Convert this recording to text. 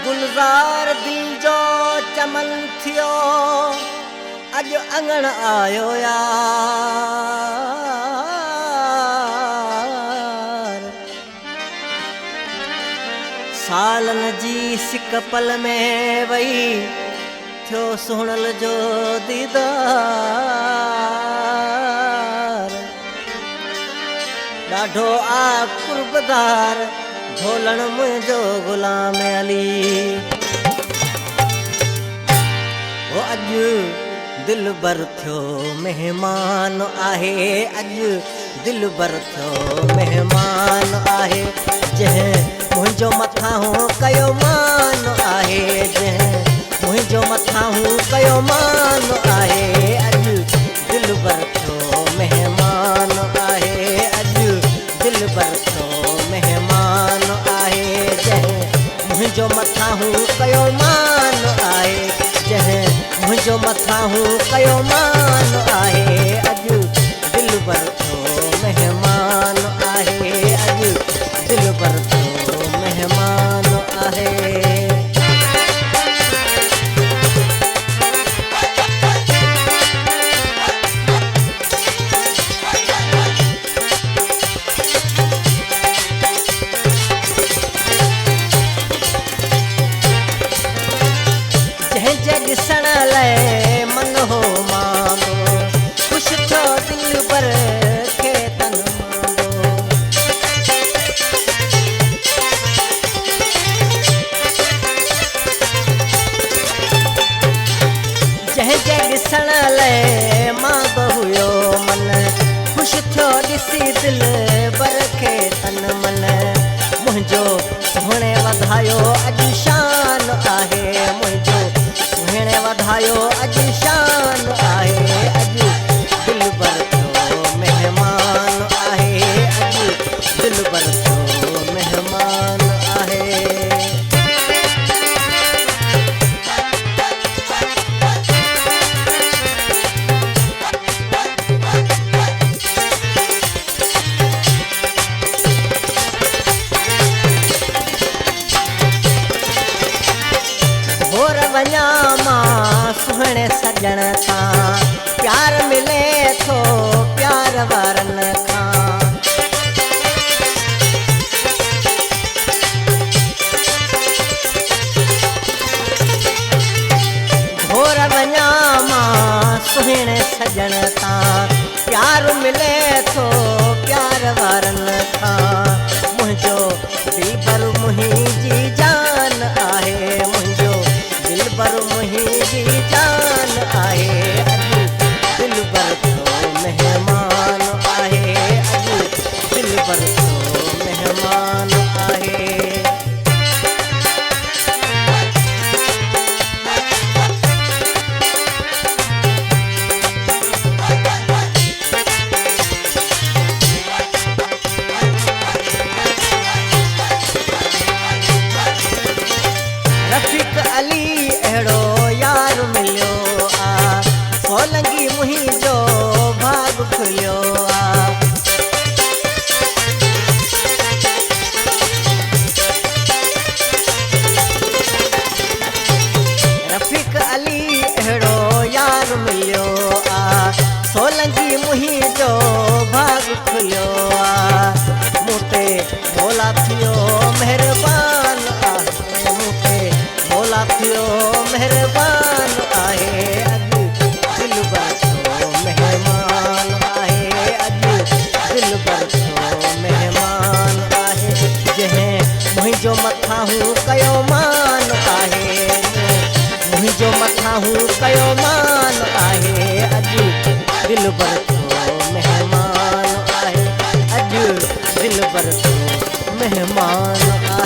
गुलज़ार दिल जो चमन थियो अज अंगण आयो यार। सालन जी सिक पल में वही थियो सुहणल जो दीदार। ॾाढो आ कुर्बदार ढोलण मुझो गुलाम अली। वो अज दिल बर थियो मेहमान आहे, अज दिल बर थियो मेहमान आहे। जंहिं मुंहिंजो मथां कयो मान आहे, जंहिं मुंहिंजो मथां कयो मान आहे। अज दिल बर थियो मेहमान आहे, अज दिल बर थियो मेहमान आहे। जंहिं मुंहिंजो मथां कयो मान आहे, जंहिं मुंहिंजो मथां कयो मान आहे। अज दिल बर थियो मेहमान आहे, अज दिल बर थियो मेहमान आहे। ॾिसण लाइ मन हो मांगो, ख़ुशि थियो दिल बर खे तन मांगो। जंहिंजे ॾिसण लाइ मांगो हुयो मन, ख़ुशि थियो ॾिसी दिल बर खे तन मन। मुंहिंजो सुहिणे वधायो अॼु शान आहे, मुंहिंजो सुहिणे वधायो अॼु शान आहे। अॼु दिल बर थियो मेहमान आहे, अॼु दिल बर थियो मेहमान आहे। भोर वञा मां सुहिणे सजण सां, प्यार मिले थो प्यार वारनि खां। भोर वञा मां सुहिणे सजण सां, प्यार मिले थो प्यार वारनि खां। मुंहिंजो दिलबर मुंहिंजी जान आहे, मुंहिंजो दिलबर मुंहिंजी जान आहे। अॼु दिलबर थियो मेहमान आहे, अॼु दिलबर थियो मेहमान आहे। रफ़ीक अली अहिड़ो यार मिलियो आ, सोलंगी मुंहिंजो भाग खुलियो आ। रफ़ीक अली अहिड़ो यार मिलियो आ, सोलंगी मुंहिंजो भाग खुलियो आ। मूं ते भोला थियो महिरबान आहे, मूं ते भोला थियो महिरबान आहे। अॼु दिल बर थियो मेहमान आहे, अॼु दिल बर थियो मेहमान आहे। जंहिं मुंहिंजो मथां कयो मान आहे, मुंहिंजो मथां कयो मान आहे। अॼु दिल बर थियो मेहमान आहे, अॼु दिल बर थियो मेहमान आहे।